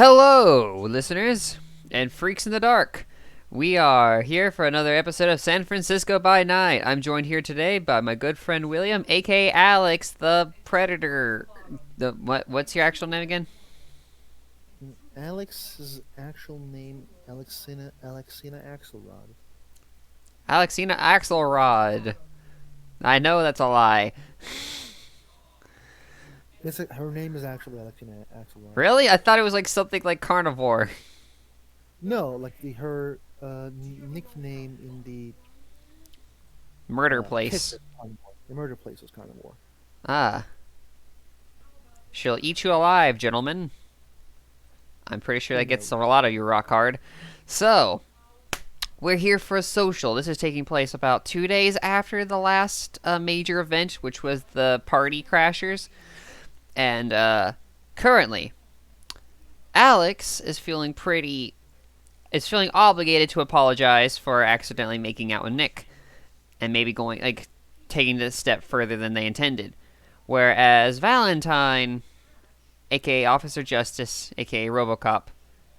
Hello, listeners and freaks in the dark. We are here for another episode of San Francisco by Night. I'm joined here today by my good friend William, aka Alex the Predator. What's your actual name again? Alex's actual name, Alexina Axelrod. Alexina Axelrod. I know that's a lie. Her name is actually Alexina Axelrod. Really? I thought it was like something like carnivore. No, like her nickname in the Murder pit place. was Carnivore. The murder place was Carnivore. Ah. She'll eat you alive, gentlemen. I'm pretty sure that Bingo. gets a lot of you rock hard. So, we're here for a social. This is taking place about 2 days after the last major event, which was the Party Crashers. And currently, Alex is feeling obligated to apologize for accidentally making out with Nick, and maybe taking this step further than they intended. Whereas Valentine, aka Officer Justice, aka Robocop,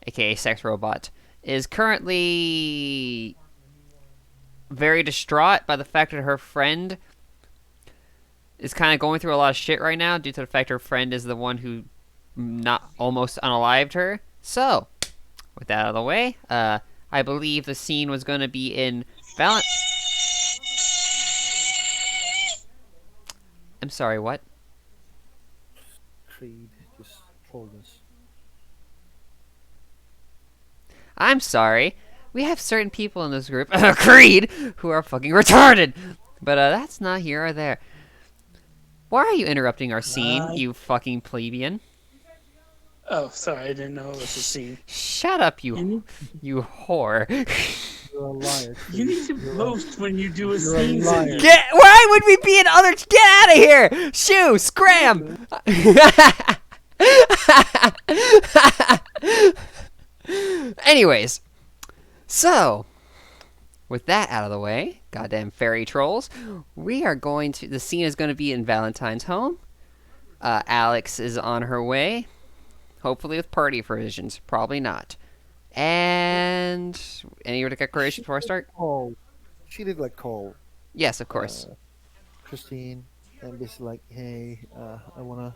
aka Sex Robot, is currently very distraught by the fact that her friend is kind of going through a lot of shit right now due to the fact her friend is the one who not almost unalived her. So, with that out of the way, I believe the scene was going to be in Valent. I'm sorry, what? Creed just trolled us. I'm sorry. We have certain people in this group, Creed, who are fucking retarded. But that's not here or there. Why are you interrupting our scene, Uh, you fucking plebeian? oh, sorry, I didn't know it was a scene. Shut up, You need, you whore. You're a liar. you Creed. need to post when you do a You're a scene. liar. Why would we be in other? Get out of here! Shoo! Scram! Anyways, so with that out of the way, goddamn fairy trolls, we are going to. The scene is going to be in Valentine's home. Alex is on her way, hopefully with party provisions. Probably not. And any other decorations before I start? Cole. She did like Cole, Yes, of course. Christine, and basically like, hey, I wanna,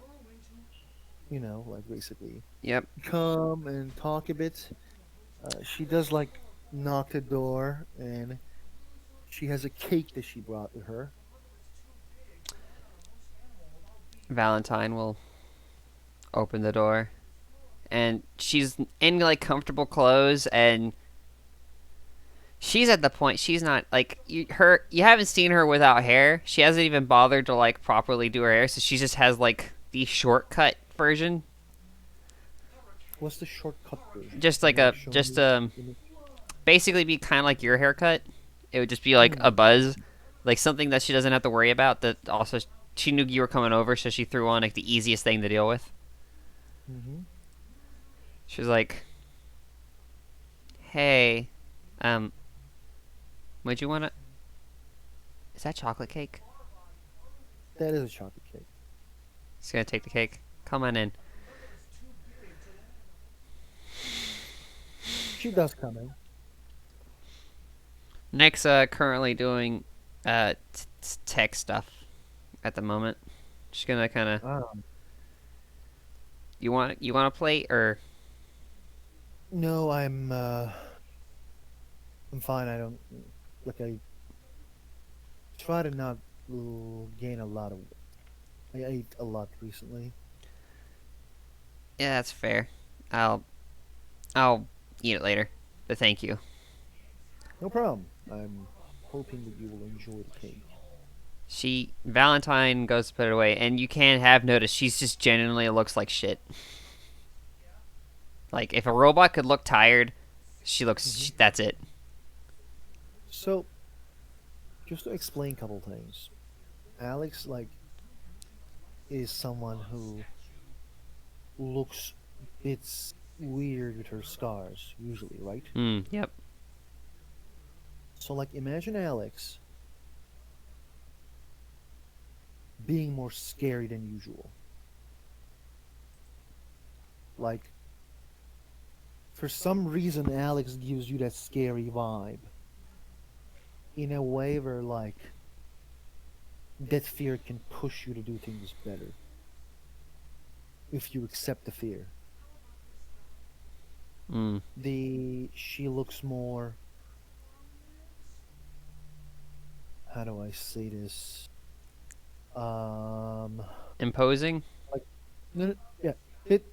like basically Yep. come and talk a bit. She does like knock the door, and she has a cake that she brought with her. Valentine will open the door, and she's in like comfortable clothes, and she's at the point she's not like you haven't seen her without hair. She hasn't even bothered to like properly do her hair, so she just has like the shortcut version. What's the shortcut version? Just Can like you a show just me the image? basically be kind of like your haircut. It would just be like a buzz, like something that she doesn't have to worry about. That also she knew you were coming over, so she threw on like the easiest thing to deal with. Mm-hmm. She's like, "Hey, um, would you wanna? Is that chocolate cake? That is a chocolate cake. Just gonna take the cake. Come on in." She does come in. Nick's currently doing tech stuff at the moment. She's gonna kind of. Um, You want a plate or? no, I'm fine. I don't like. I try to not gain a lot of. I ate a lot recently. Yeah, that's fair. I'll I'll eat it later. But thank you. No problem. I'm hoping that you will enjoy the cake. Valentine goes to put it away, and you can have noticed she's just genuinely looks like shit. Like if a robot could look tired, she looks. Hmm. That's it. So, just to explain a couple things, Alex like is someone who looks bits weird with her scars usually, right? Yep. So like imagine Alex being more scary than usual. Like for some reason Alex gives you that scary vibe. In a way where like that fear can push you to do things better if you accept the fear. Mm. The She looks more, how do I say this? Um Imposing? like no, no, yeah. It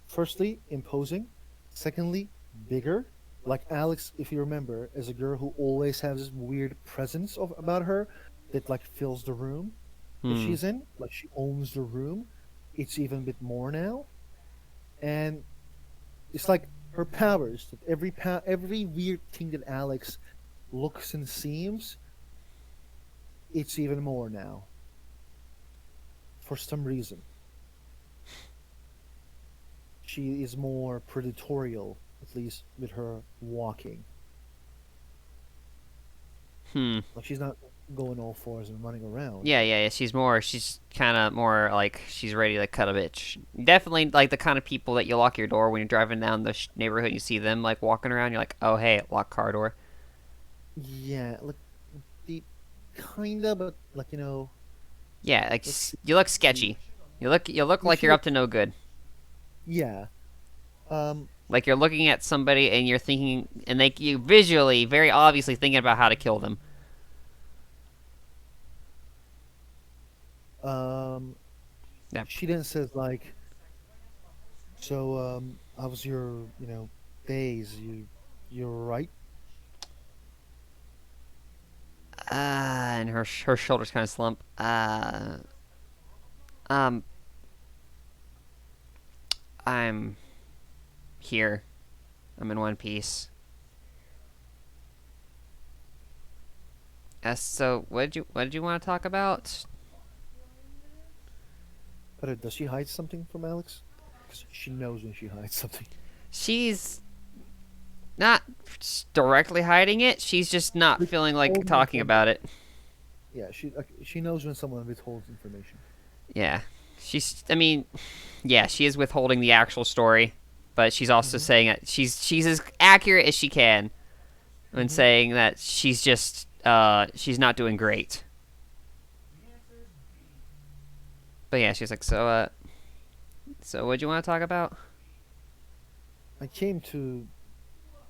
firstly imposing, secondly bigger. Like Alex, if you remember, as a girl who always has this weird presence of about her that like fills the room that Hmm. she's in, like she owns the room. It's even a bit more now, and it's like her powers that every weird thing that Alex looks and seems, it's even more now for some reason. She is more predatorial, at least with her walking. Hmm. Like she's not going all fours and running around. Yeah, yeah, yeah. She's kind of more like she's ready to cut a bitch. Definitely like the kind of people that you lock your door when you're driving down the neighborhood and you see them like walking around. You're like, oh, hey, lock car door. Yeah, like the kinda, but like Yeah, like let's see. you look sketchy. You look Yeah, like she you're up looks. to no good. Yeah. Um. Like you're looking at somebody and you're thinking, and you visually, very obviously thinking about how to kill them. Um. Yeah. She then says like, "So, how was your, days? You're right." And her shoulders kind of slump. Um, I'm here. I'm in one piece. So what did you want to talk about? But does she hide something from Alex? Because she knows when she hides something. She's not directly hiding it. She's just not feeling like Withholding talking information. about it. Yeah, she knows when someone withholds information. Yeah. I mean, yeah, she is withholding the actual story, but she's also Hmm. saying that she's as accurate as she can when Hmm. saying that she's not doing great. But yeah, she's like, so what do you want to talk about? I came to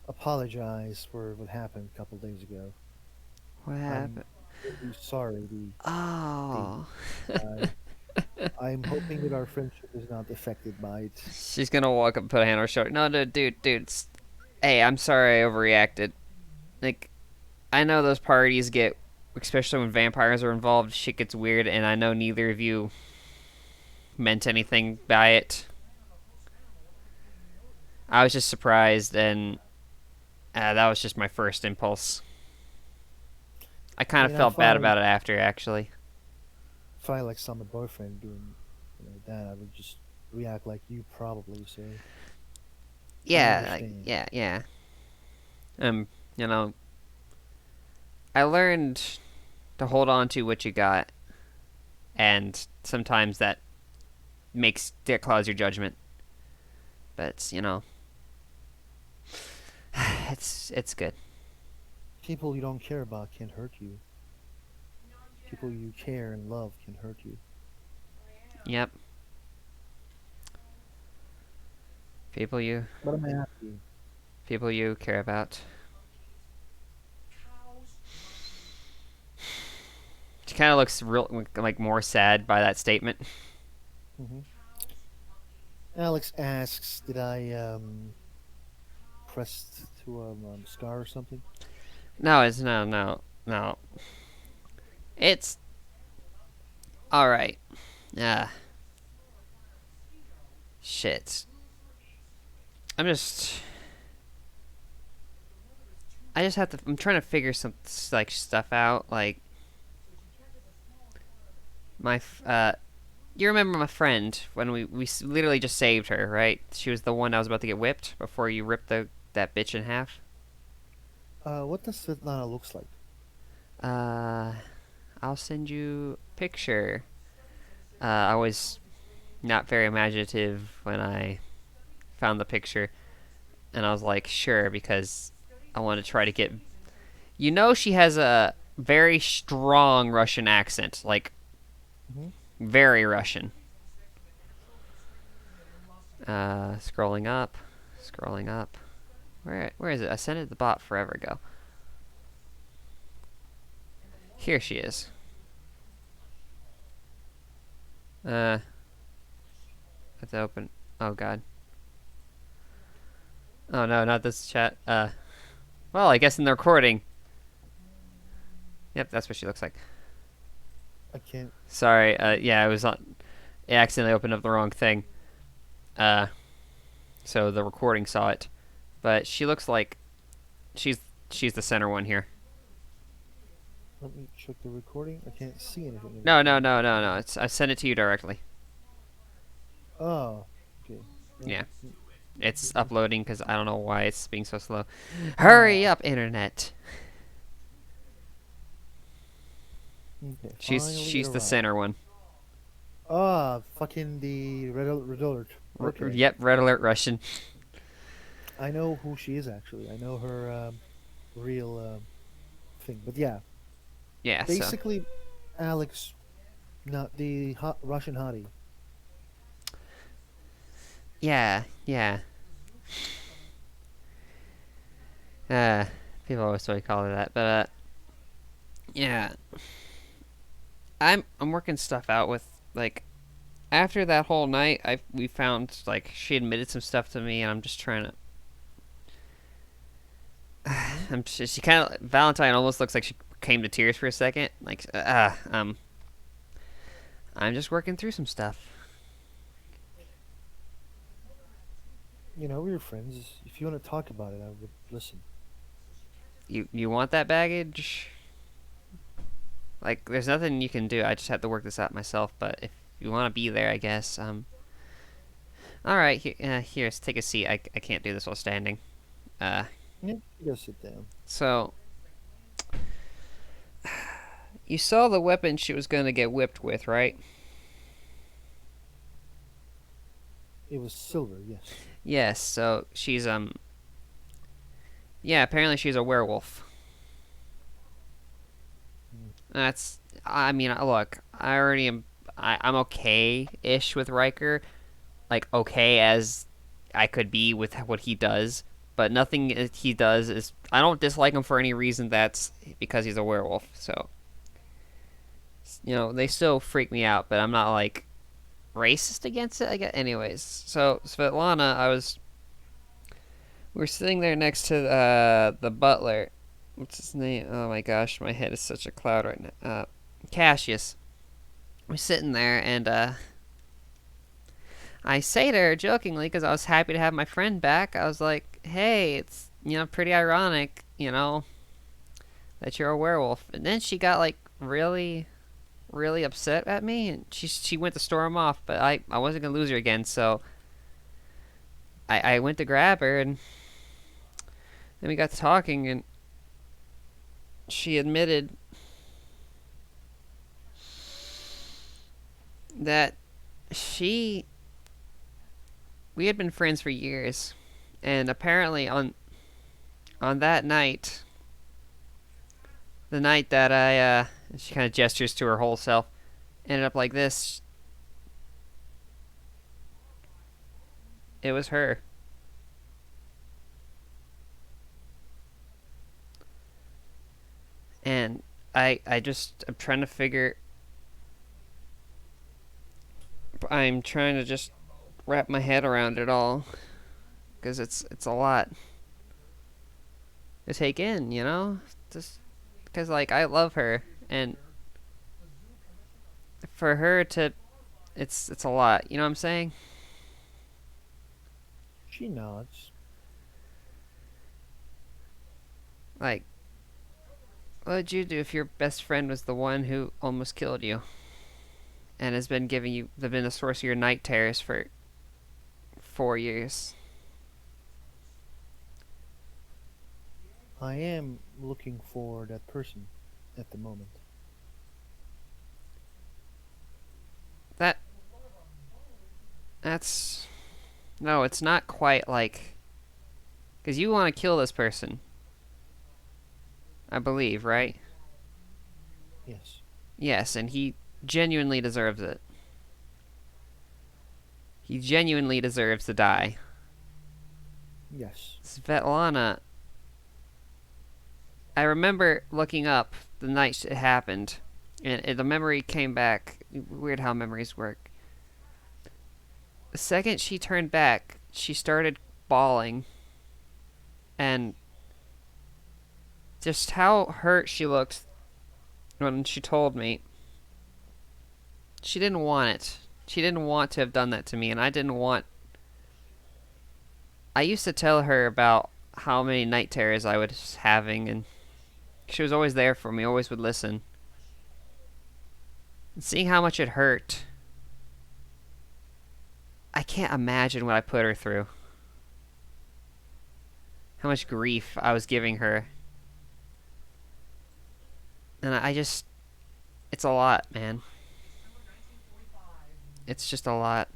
apologize for what happened a couple days ago. What I'm happened? really sorry. The Oh. I I'm hoping that our friendship is not affected by it. She's gonna walk up and put a hand on her shoulder. No, no, dude. Hey, I'm sorry I overreacted. Like, I know those parties get, especially when vampires are involved, shit gets weird, and I know neither of you meant anything by it. I was just surprised, and that was just my first impulse. I I kind of mean, felt bad about it after, actually. if I like saw my boyfriend doing, that, I would just react like you probably. So I Yeah, understand. yeah, yeah. Um, you know, I learned to hold on to what you got, and sometimes that clouds your judgment. But it's good. People you don't care about can hurt you. People you care and love can hurt you. Yep, people you But I'm happy. people you care about. She kind of looks real like more sad by that statement. Hmm. Alex asks, "Did I pressed to a scar or something?" No, it's no. It's all right. Ah, shit. I'm just. I just have to. I'm trying to figure some like stuff out. Like my. You remember my friend when we literally just saved her, right? She was the one that was about to get whipped before you ripped that bitch in half. What does Svetlana looks like? Uh, I'll send you a picture. I was not very imaginative when I found the picture. And I was like, sure, because I want to try to get. You know, she has a very strong Russian accent, like Hmm. very Russian. Scrolling up, scrolling up. Where is it? I sent it to the bot forever ago. Here she is. Let's open. Oh God. Oh no, not this chat. Well, I guess in the recording. Yep, that's what she looks like. I can't. Sorry. Yeah, I was on. I accidentally opened up the wrong thing. Uh, so the recording saw it, but she looks like she's she's the center one here. Let me check the recording. I can't see anything. In the No, no, recording. no, no, no. I sent it to you directly. Oh, okay. Yeah. It's uploading because I don't know why it's being so slow. Hurry up, internet. Okay, She's the center one. Fucking the red alert. Okay. Yep, red alert Russian. I know who she is actually. I know her real thing. But yeah, Yeah, so basically, Alex, not the Russian hottie. yeah, yeah. Uh, People always sort of call her that, but yeah. I'm working stuff out with like after that whole night. We found like she admitted some stuff to me, and I'm just trying to. She kind of Valentine almost looks like she came to tears for a second. Like I'm just working through some stuff. You know, we're friends. If you want to talk about it, I would listen. You want that baggage? Like, there's nothing you can do. I just have to work this out myself. But if you want to be there, I guess. All right. Here, take a seat. I can't do this while standing. Uh, Yeah, you gotta sit down. so you saw the weapon she was gonna get whipped with, right? It was silver, yes. Yes. So she's yeah. Apparently she's a werewolf. That's. I mean, look. I already am. I'm okay-ish with Riker. Like okay as I could be with what he does, but nothing he does is. I don't dislike him for any reason that's because he's a werewolf. So, they still freak me out, but I'm not like racist against it. I guess. Anyways, so Svetlana, we were sitting there next to the butler. What's his name? Oh my gosh, my head is such a cloud right now. Cassius. We're sitting there, and I say to her jokingly, because I was happy to have my friend back, I was like, hey, it's, pretty ironic, that you're a werewolf. And then she got, like, really, really upset at me, and she went to storm off, but I wasn't going to lose her again, so I went to grab her, and then we got to talking, and she admitted that we had been friends for years, and apparently on that night, the night that she kind of gestures to her whole self, ended up like this. It was her. And I'm trying to figure. I'm trying to just wrap my head around it all, because it's a lot to take in, just because like I love her, and for her to, it's a lot. You know what I'm saying? She nods. Like, what would you do if your best friend was the one who almost killed you, and has been been the source of your night terrors for 4 years? I am looking for that person at the moment. That's no, it's not quite like Because you want to kill this person. I believe, right? Yes. Yes, and he genuinely deserves it. He genuinely deserves to die. Yes. Svetlana, I remember looking up the night it happened, and the memory came back. Weird how memories work. The second she turned back, she started bawling, and just how hurt she looked when she told me. She didn't want it. She didn't want to have done that to me, and I didn't want. I used to tell her about how many night terrors I was having, and she was always there for me, always would listen. And seeing how much it hurt, I can't imagine what I put her through. How much grief I was giving her. And I just. It's a lot, man. It's just a lot.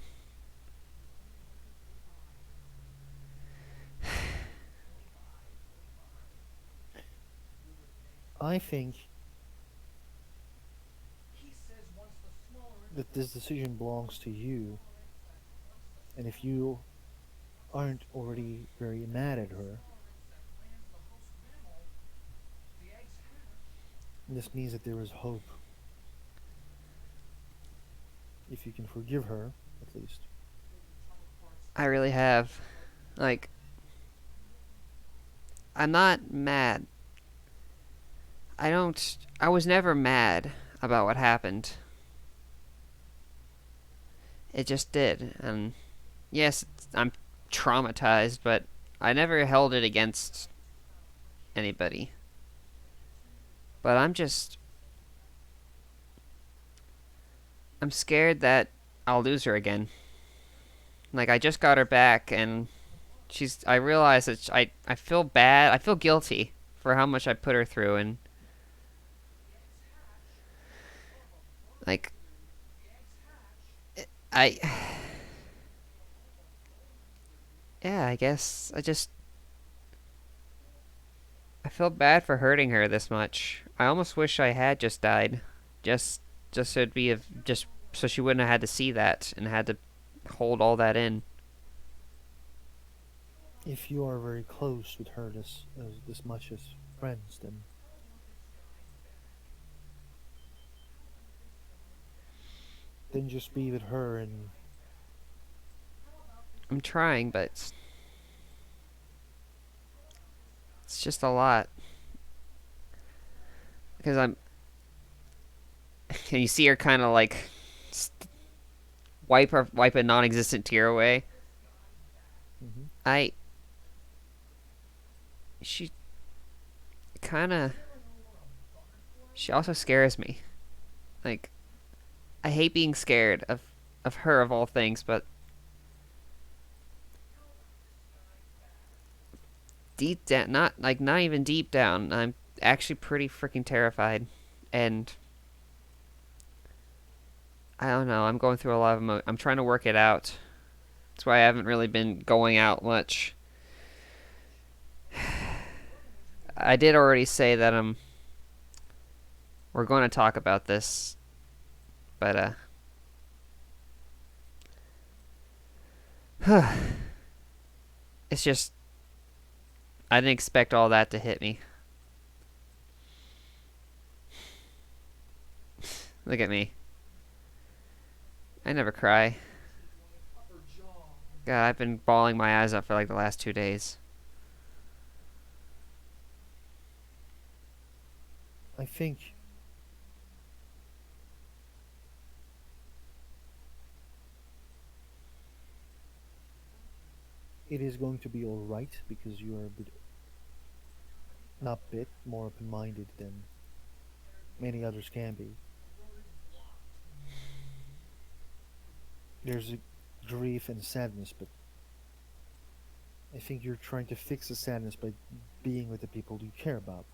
I think that this decision belongs to you, and if you aren't already very mad at her, this means that there is hope. If you can forgive her, at least. I really have. Like, I'm not mad. I was never mad about what happened. It just did. And yes, I'm traumatized, but I never held it against anybody. But I'm scared that I'll lose her again. Like, I just got her back, and I realize that I feel bad. I feel guilty for how much I put her through, and like, I, yeah, I guess I feel bad for hurting her this much. I almost wish I had just died. Just, just so it'd be just so she wouldn't have had to see that and had to hold all that in. If you are very close with her this much as friends, then just be with her and I'm trying, but it's just a lot. Because and you see her kind of like wipe a non-existent tear away. Mhm. She kind of, she also scares me. Like, I hate being scared of her of all things, but deep down, not even deep down, I'm actually pretty freaking terrified, and I don't know. I'm going through a lot of I'm trying to work it out. That's why I haven't really been going out much. I did already say that we're going to talk about this, but it's just I didn't expect all that to hit me. Look at me. I never cry. God, I've been bawling my eyes out for like the last 2 days. I think it is going to be alright because you are a bit, not bit, more open-minded than many others can be. There's a grief and sadness, but I think you're trying to fix the sadness by being with the people you care about.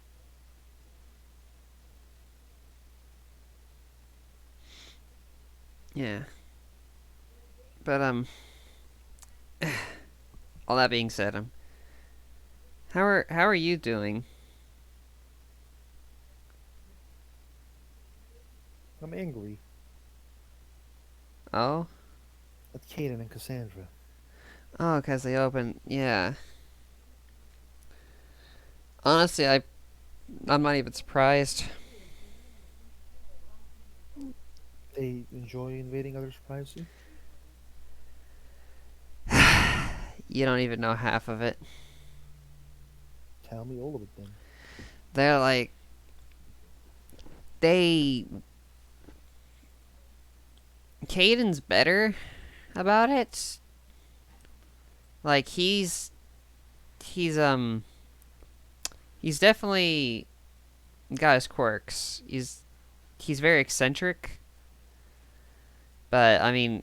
Yeah. But all that being said, How are you doing? I'm angry Oh? at Caden and Cassandra. Oh, 'cause they opened. Yeah. Honestly, I'm not even surprised. They enjoy invading others' privacy. You don't even know half of it. Tell me all of it then. They're like they Caden's better about it. Like he's he's definitely got his quirks. He's very eccentric, but I mean,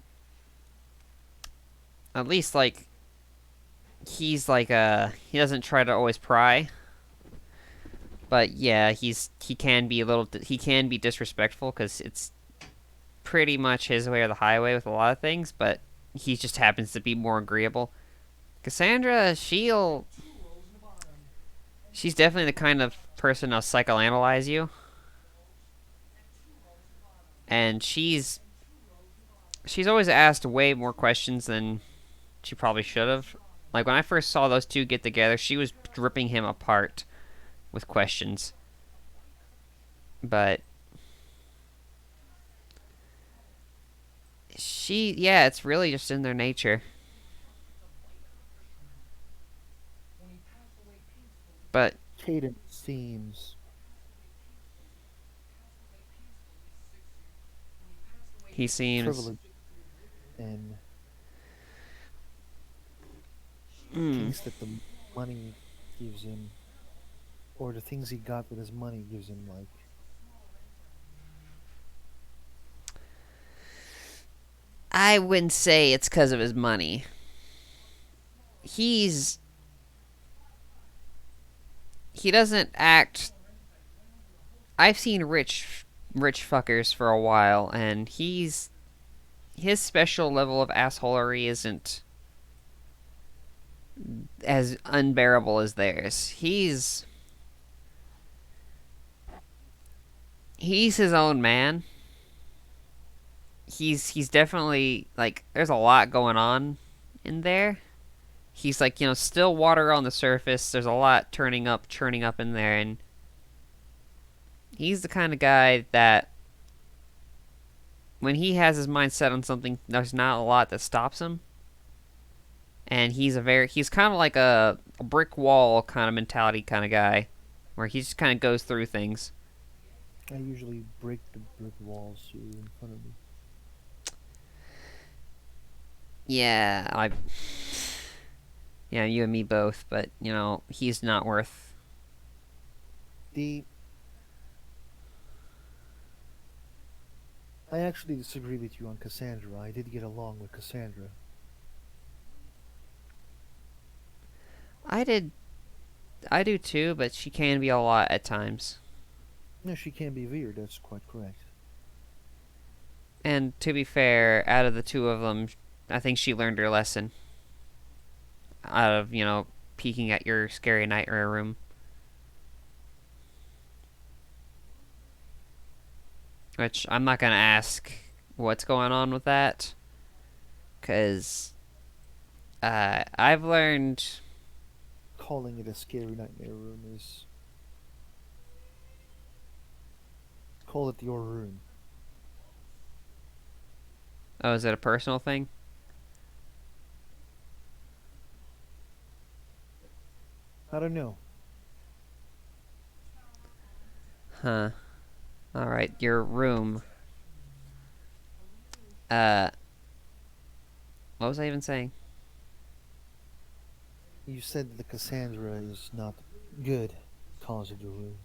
at least like he's like he doesn't try to always pry. But yeah, he can be a little he can be disrespectful because it's pretty much his way or the highway with a lot of things. But he just happens to be more agreeable. Cassandra, she's definitely the kind of person that'll psychoanalyze you, and she's always asked way more questions than she probably should have. Like when I first saw those two get together, she was ripping him apart with questions. But yeah, it's really just in their nature. But Caden seems he seems privileged and mm, thinks that the money gives him, or the things he got with his money gives him, like, I wouldn't say it's because of his money. He's he doesn't act. I've seen rich fuckers for a while, and his special level of assholery isn't as unbearable as theirs. He's his own man. He's definitely like there's a lot going on in there. He's like, still water on the surface. There's a lot churning up in there, and he's the kind of guy that when he has his mind set on something, there's not a lot that stops him. And he's kind of like a brick wall kind of mentality kind of guy, where he just kind of goes through things. I usually break the brick walls here in front of me. Yeah, yeah, you and me both, but he's not worth. The I actually disagree with you on Cassandra. I did get along with Cassandra. I did, I do too, but she can be a lot at times. No, she can be weird. That's quite correct. And to be fair, out of the two of them, I think she learned her lesson. Out of peeking at your scary nightmare room. Which I'm not gonna ask what's going on with that, cause I've learned. Calling it a scary nightmare room is call it your room. Oh, is it a personal thing? I don't know. Huh. All right, your room. Uh, what was I even saying? You said that Cassandra is not good cause of the room,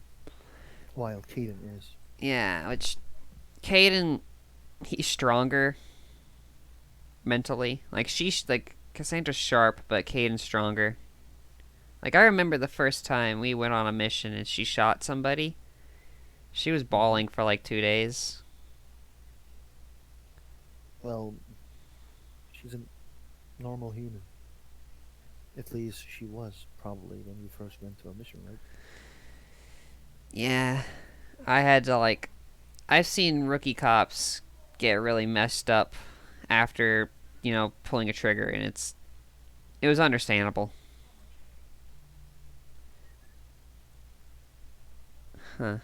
while Caden is. Yeah, which Caden, he's stronger mentally. Like she's like Cassandra's sharp, but Caden's stronger. Like I remember the first time we went on a mission and she shot somebody. She was bawling for like 2 days. Well, she's a normal human. At least she was, probably, when you first went to a mission, right? Yeah, I had to like. I've seen rookie cops get really messed up after pulling a trigger, and it was understandable. Huh.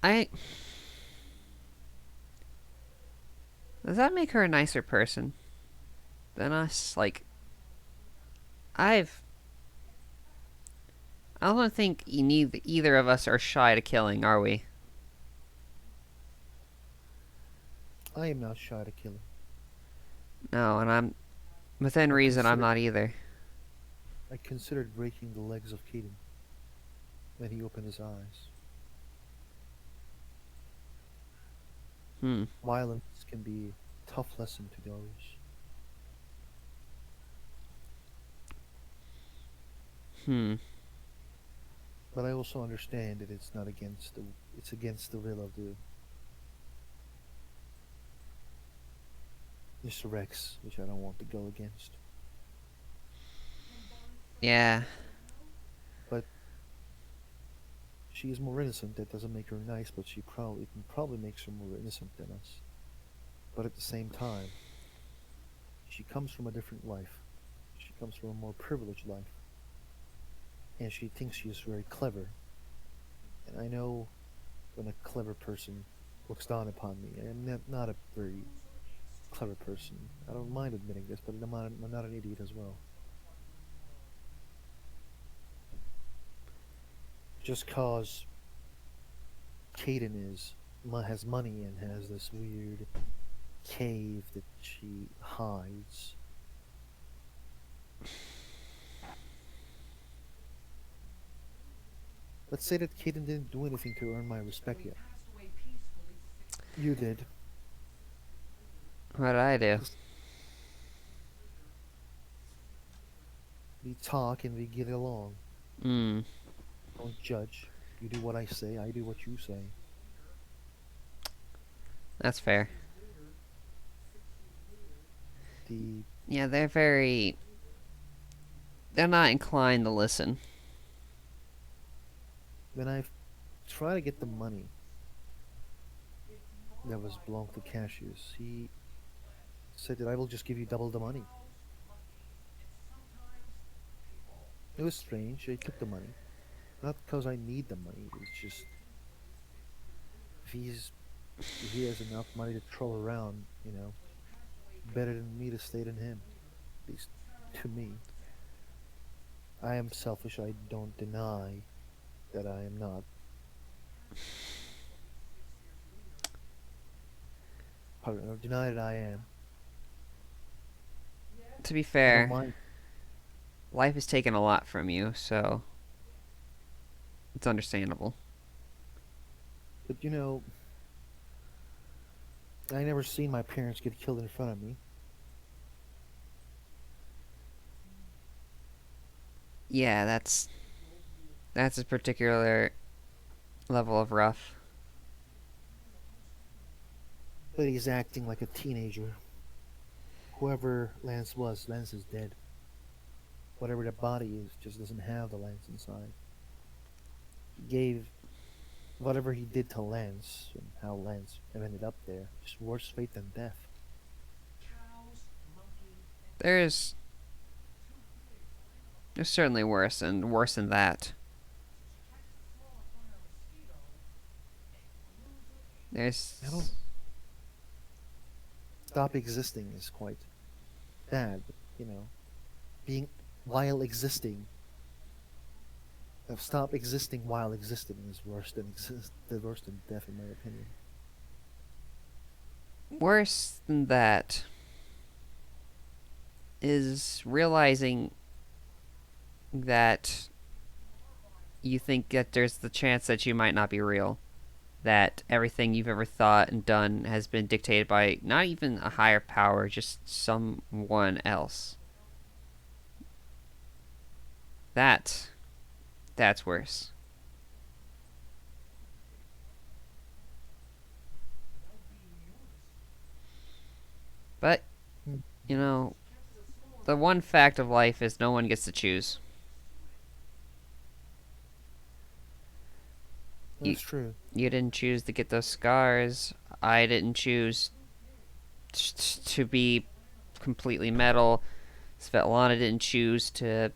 I Does that make her a nicer person than us? Like, I've I don't think either of us are shy to killing, are we? I am not shy to kill him. No, and I'm within I reason. I'm considered not either. I considered breaking the legs of Caden when he opened his eyes. Hmm. Violence can be a tough lesson to those. Hmm. But I also understand that it's against the will of the Mr. Rex, which I don't want to go against. Yeah. But she is more innocent. That doesn't make her nice, but it probably makes her more innocent than us. But at the same time, she comes from a different life. She comes from a more privileged life, and she thinks she is very clever. And I know when a clever person looks down upon me, I am not a very clever person. I don't mind admitting this, but I'm not an idiot as well. Just cause Kaden has money and has this weird cave that she hides. Let's say that Kaden didn't do anything to earn my respect yet. You did. What did I do? We talk and we get along. Hmm. Don't judge. You do what I say, I do what you say. That's fair. The Yeah, they're not inclined to listen. When I try to get the money that was belonged to Cassius, he said that I will just give you double the money. It was strange. I took the money, not because I need the money. It's just if he's if he has enough money to throw around, better than me to stay than him. At least to me. I am selfish. I don't deny that I am not. Pardon, or deny that I am. To be I don't fair, mind. life has taken a lot from you, so it's understandable. But I never seen my parents get killed in front of me. Yeah, that's a particular level of rough. But he's acting like a teenager. Whoever Lance is dead. Whatever the body is, just doesn't have the Lance inside. He gave whatever he did to Lance and how Lance ended up there, just worse fate than death. There's there's certainly worse than that. I don't There's stop existing is quite bad, but being while existing, stop existing while existing is worse than death in my opinion. worse than that is realizing that you think that there's the chance that you might not be real. That everything you've ever thought and done has been dictated by not even a higher power, just someone else. That that's worse. But, Hmm. you know, the one fact of life is no one gets to choose. That's true. You didn't choose to get those scars. I didn't choose to be completely metal. Svetlana didn't choose to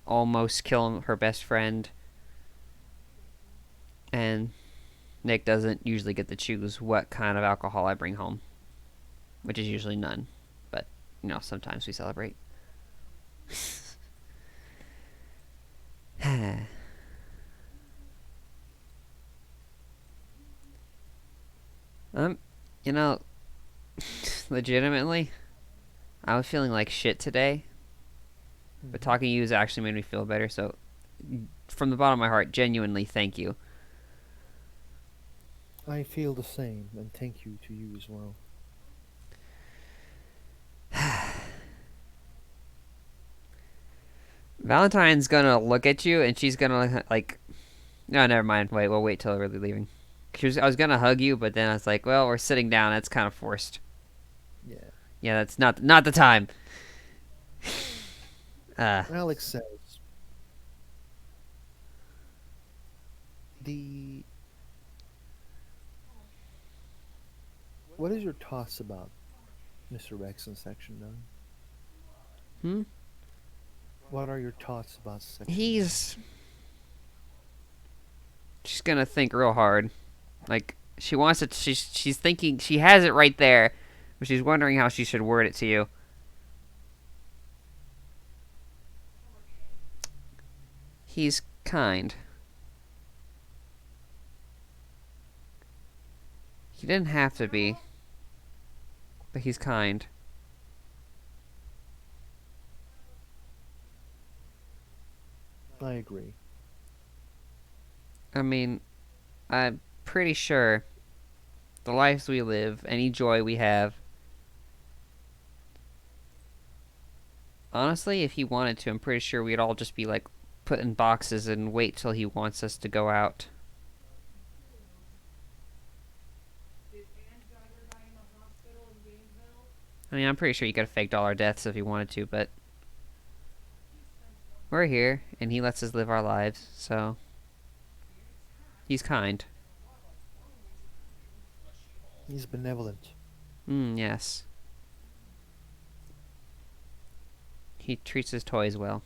almost kill her best friend. And Nick doesn't usually get to choose what kind of alcohol I bring home, which is usually none. But, sometimes we celebrate. um, you know, legitimately, I was feeling like shit today, but talking to you has actually made me feel better. So, from the bottom of my heart, genuinely, thank you. I feel the same, and thank you to you as well. Valentine's gonna look at you, and she's gonna like, no, never mind. Wait, we'll wait till we're really leaving. I was gonna hug you, but then I was like, well, we're sitting down. That's kind of forced. Yeah. Yeah, that's not the time. Alex says, the what is your thoughts about Mr. Rex in Section 9? Hmm? What are your thoughts about Section 9? She's gonna think real hard. Like, she wants it. She's thinking. She has it right there, but she's wondering how she should word it to you. He's kind. He didn't have to be, but he's kind. I agree. I mean, I'm pretty sure the lives we live, any joy we have. Honestly, if he wanted to, I'm pretty sure we'd all just be like put in boxes and wait till he wants us to go out. I mean, I'm pretty sure you could have faked all our deaths if he wanted to, but we're here, and he lets us live our lives, so he's kind. He's benevolent. Yes. He treats his toys well.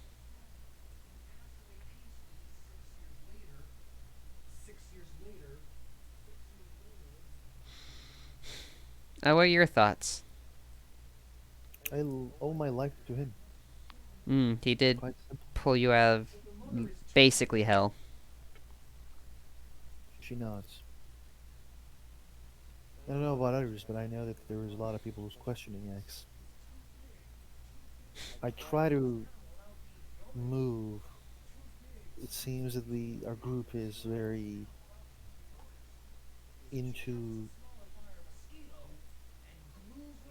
What are your thoughts? Owe my life to him. He did Quite simple. pull you out of basically hell. She nods. I don't know about others, but I know that there was a lot of people who's questioning X. I try to move. It seems that our group is very into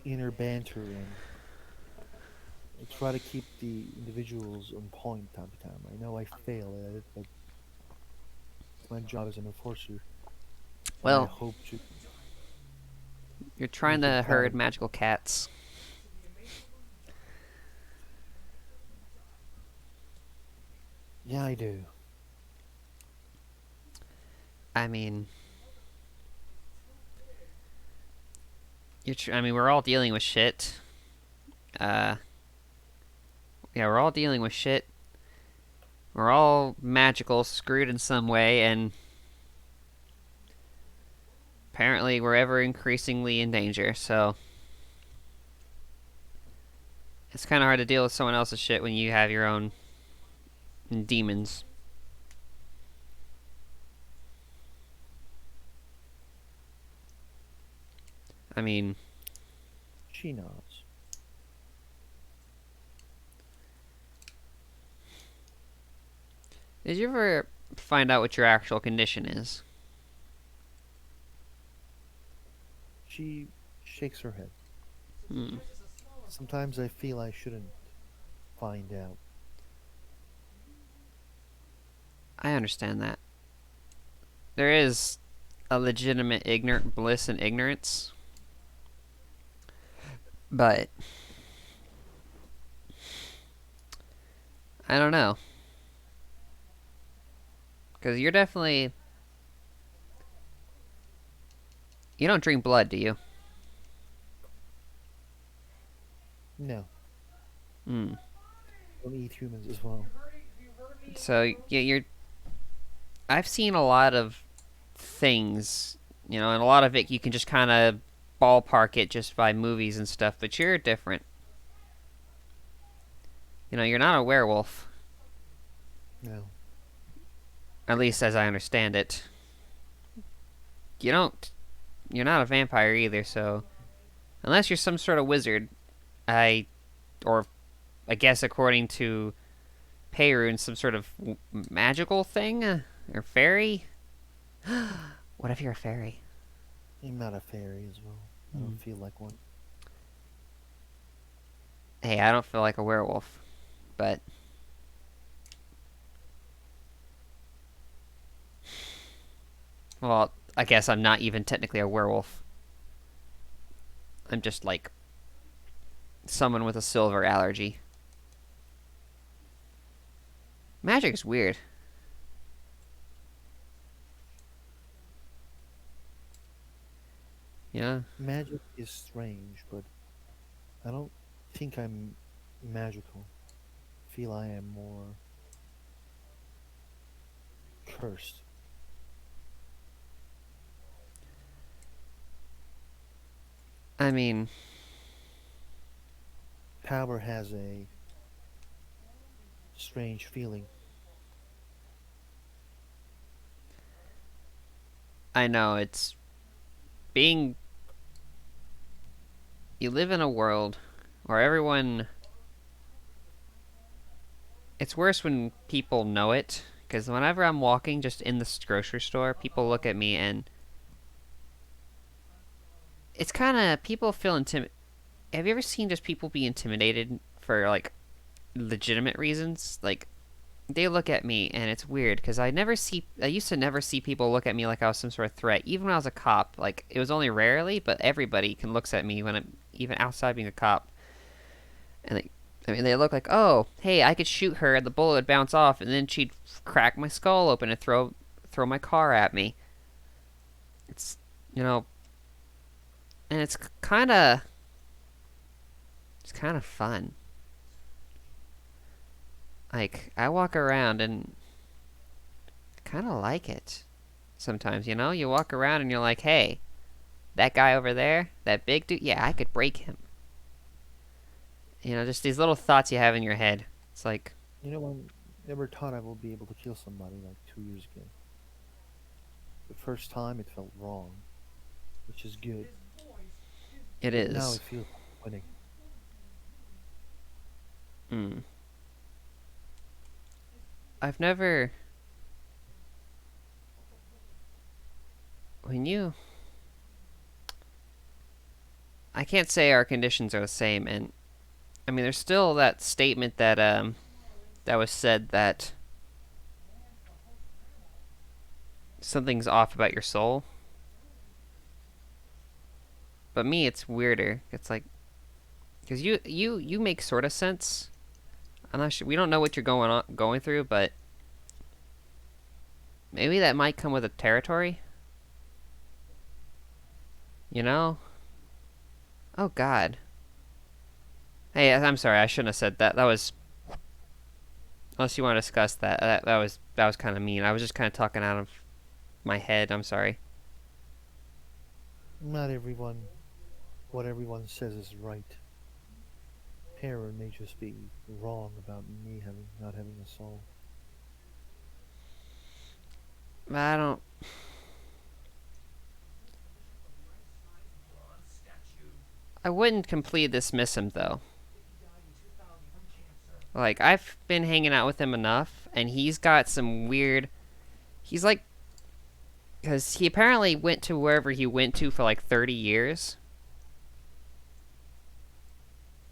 inner banter, and I try to keep the individuals on point time to time. I know I fail at it, but it's my job as an enforcer, and I Well, hope to you're trying make them to proud herd of me. magical cats. Yeah, I do. I mean, I mean, we're all dealing with shit. Yeah, we're all dealing with shit. We're all magical, screwed in some way, and apparently we're ever increasingly in danger, so it's kind of hard to deal with someone else's shit when you have your own demons. I mean, She nods. did you ever find out what your actual condition is? She shakes her head. Hmm. Sometimes I feel I shouldn't find out. I understand that. There is a legitimate ignorant bliss in ignorance. But I don't know, because you're definitely, you don't drink blood, do you? No, Hmm. don't eat humans as well. So yeah, you're. I've seen a lot of things, and a lot of it you can just kind of ballpark it just by movies and stuff. But you're different. You're not a werewolf, No. at least as I understand it. You don't. You're not a vampire either. So unless you're some sort of wizard, I, or I guess according to Peyrune, some sort of magical thing or fairy. What if you're a fairy? I'm not a fairy as well. I don't feel like one. Hey, I don't feel like a werewolf, but well, I guess I'm not even technically a werewolf. I'm just like someone with a silver allergy. Magic is weird. Yeah. Magic is strange, but I don't think I'm magical. I feel I am more cursed. I mean, Power has a strange feeling. I know it's being. You live in a world where everyone. It's worse when people know it, because whenever I'm walking just in the grocery store, people look at me and it's kind of people feel intimidated. Have you ever seen just people be intimidated for like legitimate reasons? Like they look at me and it's weird because I used to never see people look at me like I was some sort of threat. Even when I was a cop, like it was only rarely, but everybody can looks at me when I'm even outside being a cop, and they look like, oh, hey, I could shoot her and the bullet would bounce off, and then she'd crack my skull open and throw my car at me. It's you know, and it's kind of fun. Like I walk around and kind of like it. Sometimes, you walk around and you're like, hey, that guy over there, that big dude, yeah, I could break him. Just these little thoughts you have in your head. It's like, You know, I never thought I would be able to kill somebody like 2 years ago. The first time it felt wrong, which is good. it But now is. it feels like winning. Mm. I've never. When you. I can't say our conditions are the same, and I mean, there's still that statement that was said that something's off about your soul. But me, it's weirder. It's like because you make sort of sense. I'm not sure. We don't know what you're going through, but maybe that might come with a territory. You know? Oh God. Hey, I'm sorry. I shouldn't have said that. That was. Unless you want to discuss that. That was kind of mean. I was just kind of talking out of my head. I'm sorry. Not everyone, what everyone says is right. Heron may just be wrong about me not having a soul. I don't. I wouldn't completely dismiss him though. Like I've been hanging out with him enough, and he's got some weird. He's like, because he apparently went to wherever he went to for like 30 years.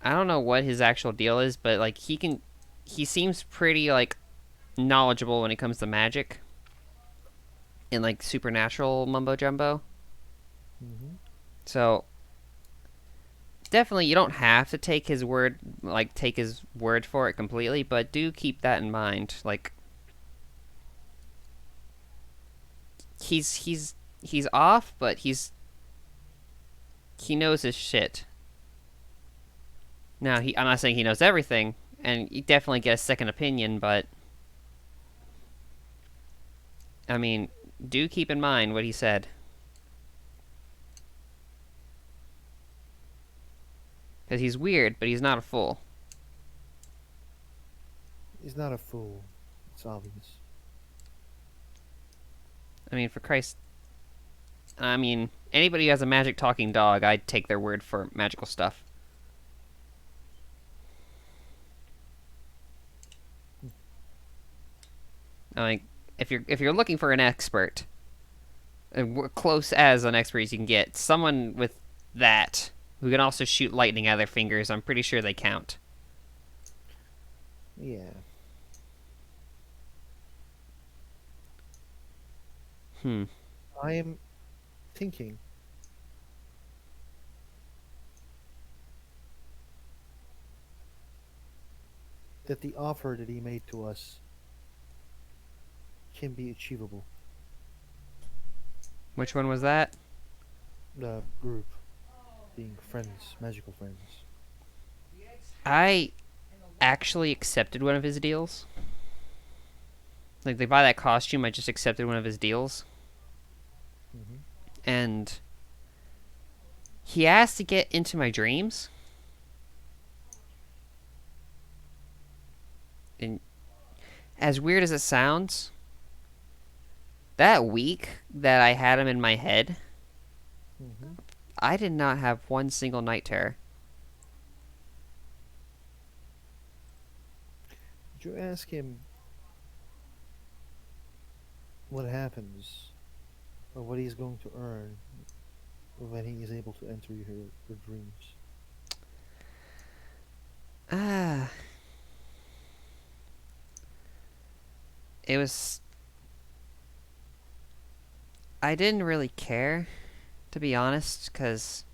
I don't know what his actual deal is, but like he seems pretty like knowledgeable when it comes to magic and like supernatural mumbo jumbo. Hmm. So definitely you don't have to take his word, like take his word for it completely, but do keep that in mind. Like he's off, but he knows his shit. Now I'm not saying he knows everything, and you definitely get a second opinion, but I mean, do keep in mind what he said. Because he's weird, but he's not a fool. He's not a fool. It's obvious. I mean, for Christ. I mean, anybody who has a magic talking dog, I'd take their word for magical stuff. Like, if you're looking for an expert, close as an expert as you can get, someone with that who can also shoot lightning out of their fingers, I'm pretty sure they count. Yeah. I am thinking that the offer that he made to us can be achievable. Which one was that? The group being friends, magical friends. I actually accepted one of his deals. Like, they buy that costume, I just accepted one of his deals. Mm-hmm. And he asked to get into my dreams. And as weird as it sounds, that week that I had him in my head, Mm-hmm. I did not have one single night terror. Did you ask him what happens or what he's going to earn when he is able to enter your dreams? Ah. It was. I didn't really care, to be honest, because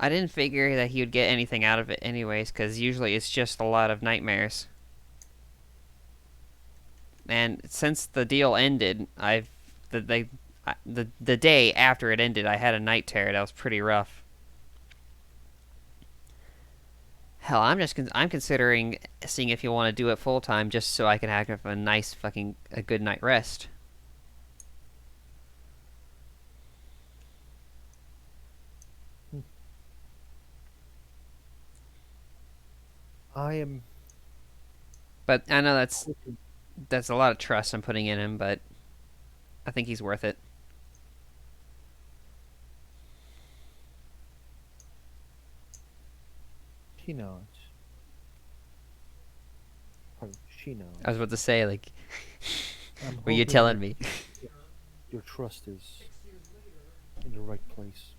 I didn't figure that he would get anything out of it anyways, because usually it's just a lot of nightmares. And since the deal ended, the day after it ended, I had a night terror that was pretty rough. Hell, I'm considering seeing if you want to do it full time, just so I can have a nice fucking a good night rest. I am. But I know that's a lot of trust I'm putting in him, but I think he's worth it. He knows. Or she knows. I was about to say, like, I'm were you hoping telling me? your trust is in the right place.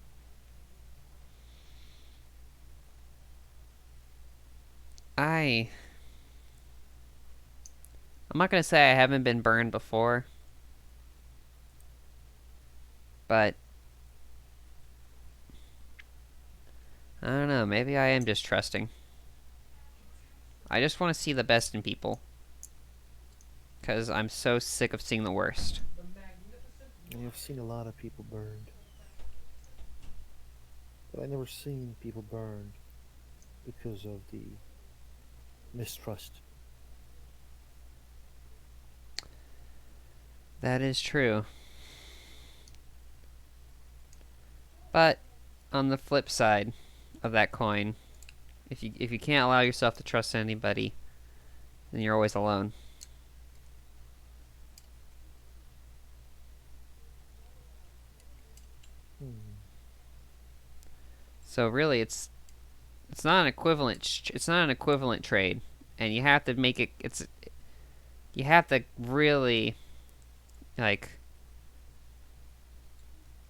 I'm not gonna say I haven't been burned before, but I don't know. Maybe I am just trusting. I just want to see the best in people, because I'm so sick of seeing the worst. And I've seen a lot of people burned. But I've never seen people burned because of the mistrust. That is true. But on the flip side of that coin, if you can't allow yourself to trust anybody, then you're always alone. Hmm. So really, it's not an equivalent. It's not an equivalent trade, and you have to make it. You have to really, like.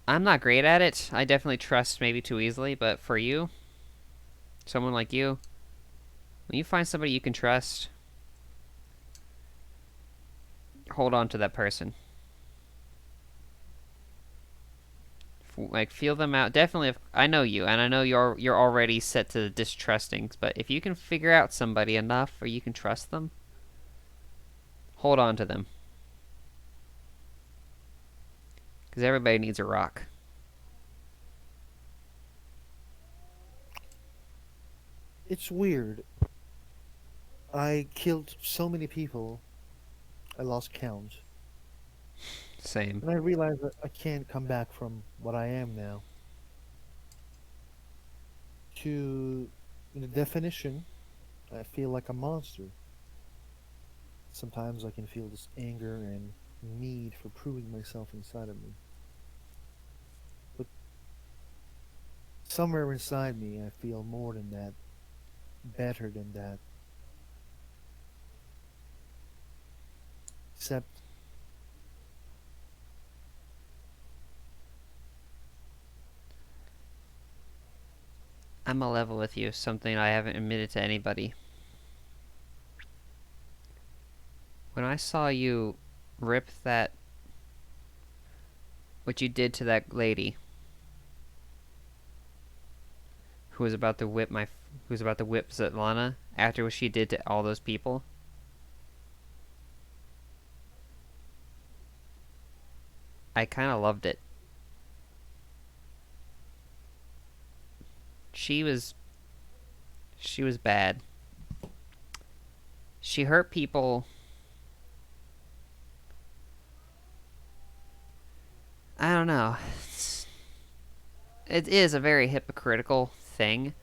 I'm not great at it. I definitely trust maybe too easily, but for you, someone like you, when you find somebody you can trust, hold on to that person. like feel them out. Definitely, if I know you, and I know you're already set to distrusting, but if you can figure out somebody enough, or you can trust them, hold on to them, because everybody needs a rock. It's weird. I killed so many people, I lost count. Same. And I realized that I can't come back from what I am now to the definition. I feel like a monster. Sometimes I can feel this anger and need for proving myself inside of me. But somewhere inside me, I feel more than that, better than that. Except I'm a level with you. Something I haven't admitted to anybody. When I saw you rip that, what you did to that lady who was about to whip who was about to whip Svetlana after what she did to all those people, I kind of loved it. She was she was bad. She hurt people. I don't know. It is a very hypocritical thing,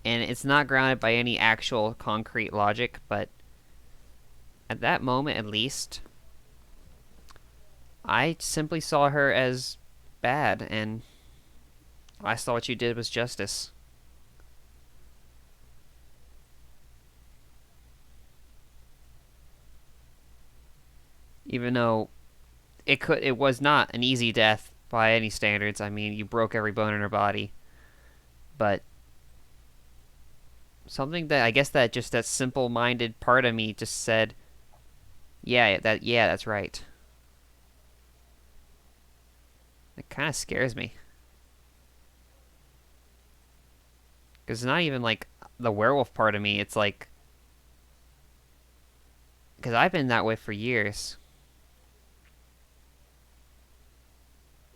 and it's not grounded by any actual concrete logic, but at that moment at least, I simply saw her as bad, and I saw what you did was justice. Even though it was not an easy death by any standards. I mean, you broke every bone in her body, but something that I guess that just that simple-minded part of me just said, yeah, that's right. It kind of scares me. Because it's not even like the werewolf part of me. It's like, because I've been that way for years.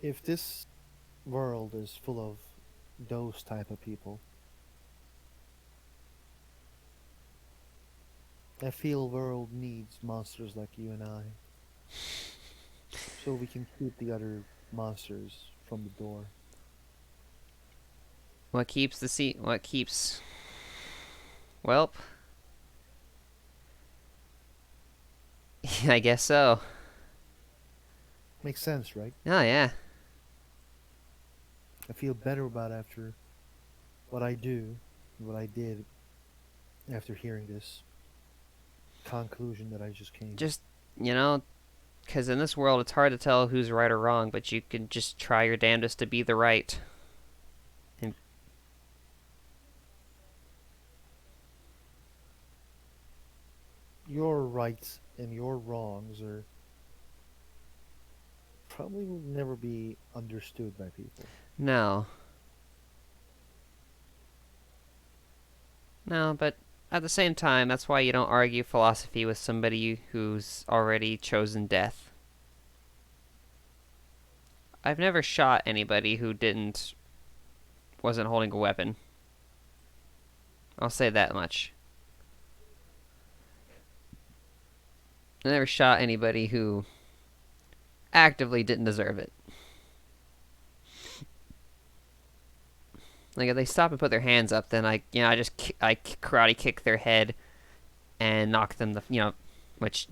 if this world is full of those type of people, I feel world needs monsters like you and I, so we can keep the other monsters from the door. What keeps the sea? What keeps? Welp, I guess so. Makes sense, right? Oh yeah. I feel better about after what I do, what I did after hearing this conclusion that I just came. Just you know, because in this world it's hard to tell who's right or wrong, but you can just try your damnedest to be the right. And Your rights and your wrongs are probably will never be understood by people. no, no, but at the same time, that's why you don't argue philosophy with somebody who's already chosen death. I've never shot anybody who wasn't holding a weapon. I'll say that much. I never shot anybody who actively didn't deserve it. Like if they stop and put their hands up, then I just I karate kick their head and knock them which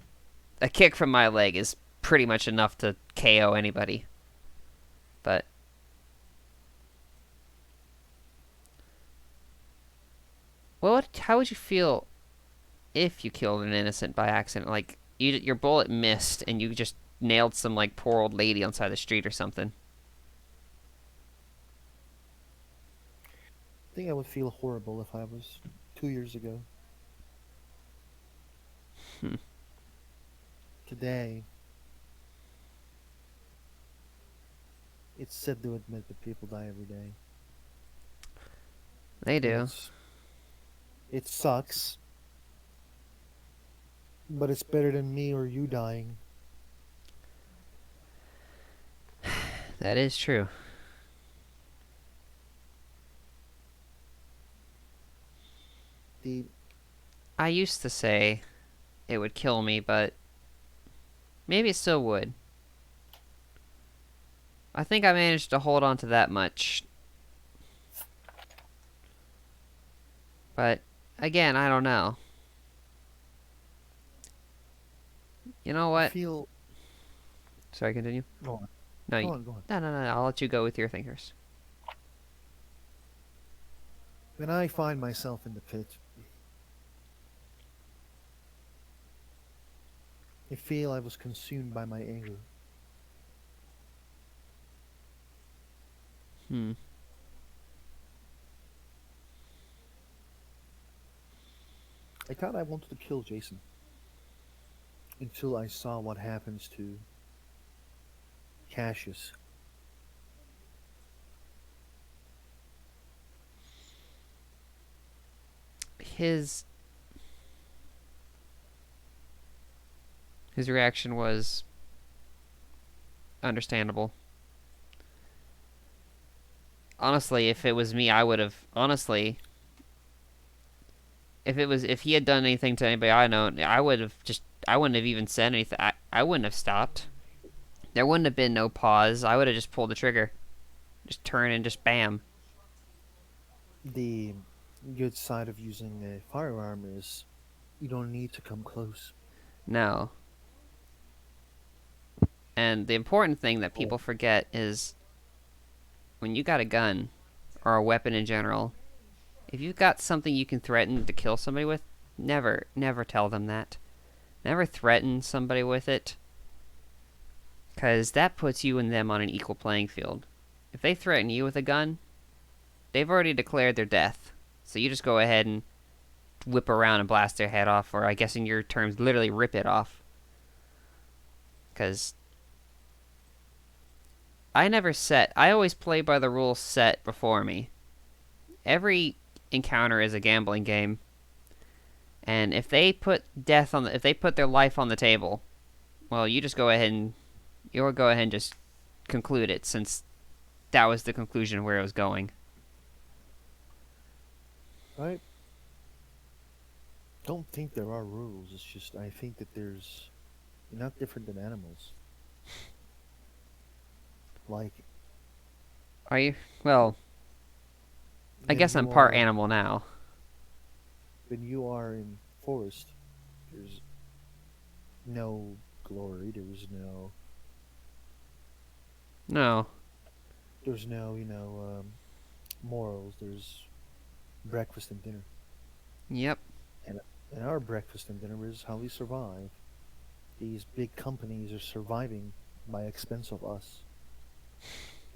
a kick from my leg is pretty much enough to KO anybody. But how would you feel if you killed an innocent by accident? Like your bullet missed and you just nailed some like poor old lady on the side of the street or something. I think I would feel horrible if I was 2 years ago. Hmm. Today, It's sad to admit that people die every day. They do. It sucks, but it's better than me or you dying. That is true. The I used to say it would kill me, but maybe it still would. I think I managed to hold on to that much. But again, I don't know. You know I what? feel. Sorry, continue. Go on. No, Go on. Go on. no. I'll let you go with your thinkers. When I find myself in the pit, I feel I was consumed by my anger. Hmm. I thought I wanted to kill Jason until I saw what happens to Cassius. His reaction was understandable. Honestly, if it was me, I would have honestly. If he had done anything to anybody I know, I wouldn't have even said anything. I wouldn't have stopped. There wouldn't have been no pause. I would have just pulled the trigger, just turn and just bam. The good side of using a firearm is you don't need to come close. No. And the important thing that people forget is when you got a gun or a weapon in general, if you've got something you can threaten to kill somebody with, never tell them that. Never threaten somebody with it. Because that puts you and them on an equal playing field. If they threaten you with a gun, they've already declared their death. So you just go ahead and whip around and blast their head off, or I guess in your terms, literally rip it off. Because I always play by the rules set before me. Every encounter is a gambling game. And if they put if they put their life on the table, well, you'll go ahead and just conclude it, since that was the conclusion where it was going. I don't think there are rules. It's just I think that you're not different than animals. Like Are you? Well, I when guess I'm you part are animal now. when you are in forest, there's no glory. No. There's no morals. There's breakfast and dinner, Yep. and our breakfast and dinner is how we survive. These big companies are surviving by expense of us.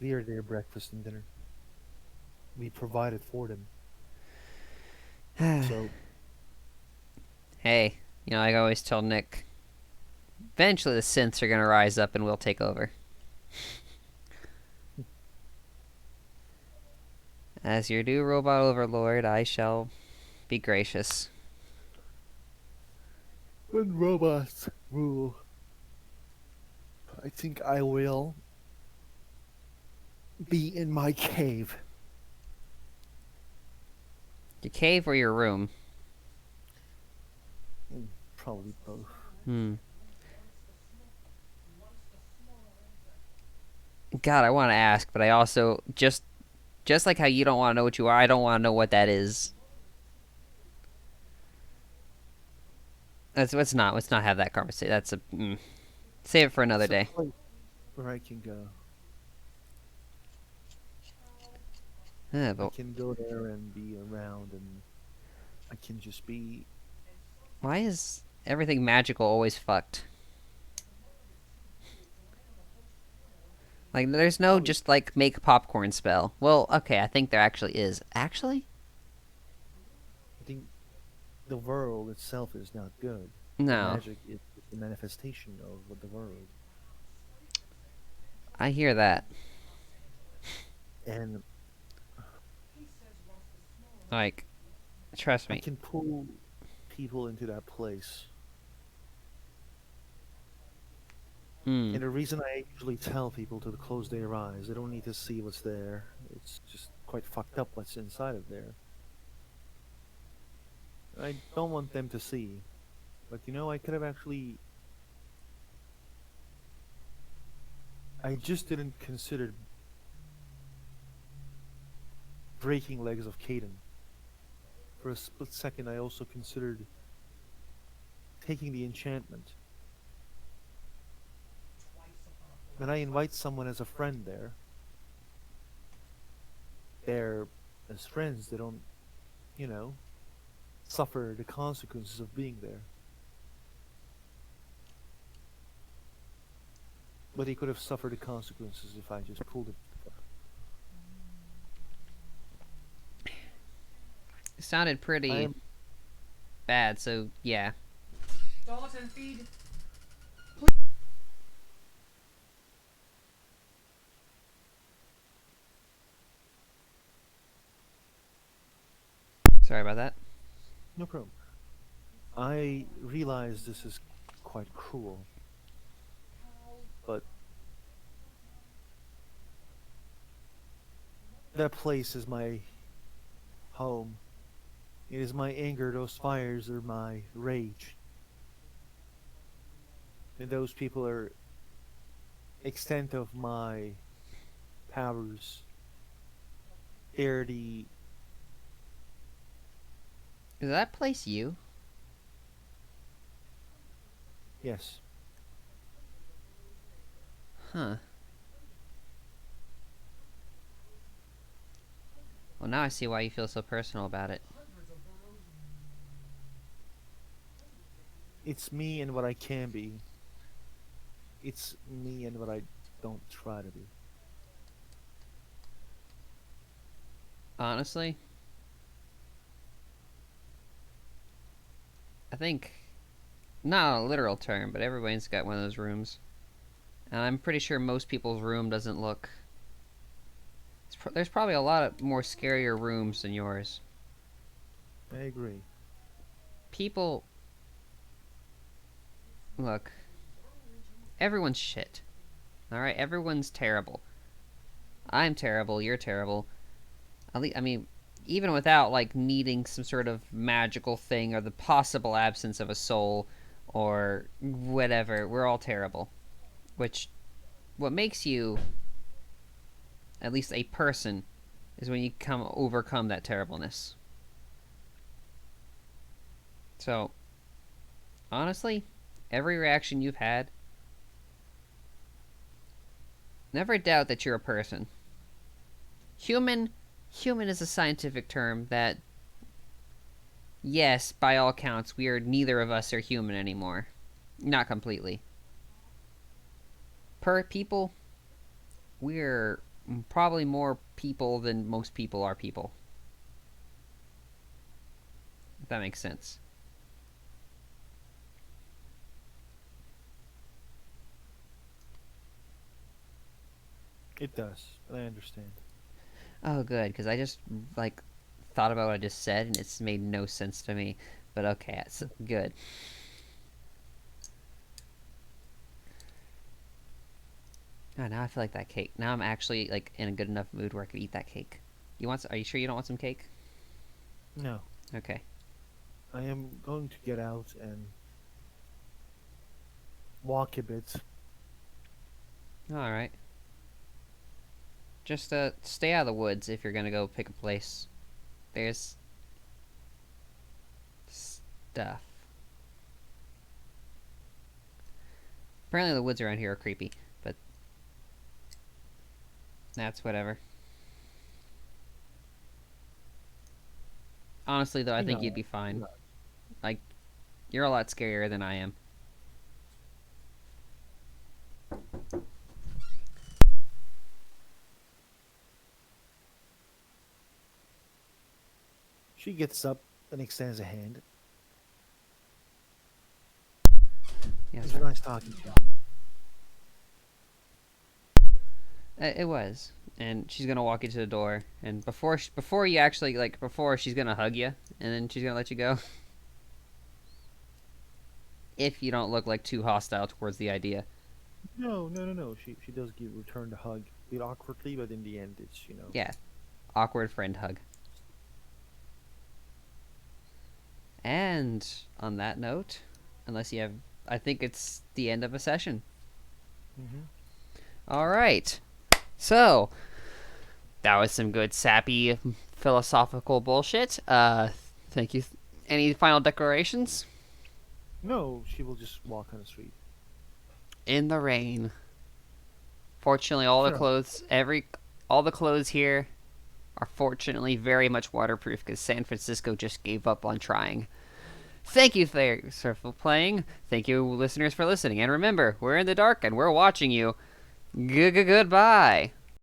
We are their breakfast and dinner. We provided for them. So Hey, I always tell Nick, eventually the synths are gonna rise up and we'll take over. As your new robot overlord, I shall be gracious. when robots rule, I think I will be in my cave. Your cave or your room? Probably both. Hmm. God, I want to ask, but I also just like how you don't want to know what you are, I don't want to know what that is. Let's not have that conversation. That's save it for another It's a day. place where I can go. I But can go there and be around, and I can just be. why is everything magical always fucked? Like, there's no just like make popcorn spell. Well, okay, I think there actually is. Actually? I think the world itself is not good. No. Magic is the manifestation of the world. I hear that. and Like, trust I me. can pull people into that place. Hmm. And the reason I usually tell people to close their eyes, they don't need to see what's there. It's just quite fucked up what's inside of there. I don't want them to see. But I could have actually. I just didn't consider breaking legs of Caden. For a split second, I also considered taking the enchantment. When I invite someone as a friend there, they're as friends, they don't, you know, suffer the consequences of being there. But he could have suffered the consequences if I just pulled it. It sounded I pretty am bad, so yeah. Dalton, feed. Sorry about that. no problem. I realize this is quite cruel, but that place is my home. It is my anger, those fires are my rage. And those people are extent of my powers. They're the Is that place you? yes. Huh. Well, now I see why you feel so personal about it. It's me and what I can be. It's me and what I don't try to be. Honestly, I think, not a literal term, but everyone's got one of those rooms. And I'm pretty sure most people's room doesn't look... there's probably a lot of more scarier rooms than yours. I agree. People... Look. Everyone's shit. Alright? Everyone's terrible. I'm terrible, you're terrible. I mean, even without, like, needing some sort of magical thing or the possible absence of a soul or whatever, we're all terrible. What makes you, at least a person, is when you overcome that terribleness. So, honestly, every reaction you've had, never doubt that you're a person. Human is a scientific term that, yes, by all counts, neither of us are human anymore. Not completely. Per people, we're probably more people than most people are people. If that makes sense. It does, but I understand. Oh, good, because I just, like, thought about what I just said, and it's made no sense to me. But okay, it's good. Oh, now I feel like that cake. Now I'm actually, like, in a good enough mood where I could eat that cake. Are you sure you don't want some cake? No, Okay. I am going to get out and walk a bit. Alright. Just, stay out of the woods if you're gonna go pick a place. There's... stuff. Apparently the woods around here are creepy, but... that's whatever. Honestly, though, I think you'd be fine. Like, you're a lot scarier than I am. She gets up and extends a hand. Yeah, It was nice talking to you. It was. and she's gonna walk you to the door. And before you actually before she's gonna hug you, and then she's gonna let you go. If you don't look like too hostile towards the idea. No. She does return the hug a bit awkwardly, but in the end, it's Yeah, awkward friend hug. And on that note, unless you have, I think it's the end of a session. Mhm. All right. So that was some good sappy philosophical bullshit. Thank you. Any final declarations? No, she will just walk on the street. In the rain. Fortunately, all the Sure. clothes, all the clothes here are fortunately very much waterproof because San Francisco just gave up on trying. Thank you, sir, for playing. Thank you, listeners, for listening. And remember, we're in the dark and we're watching you. Goodbye.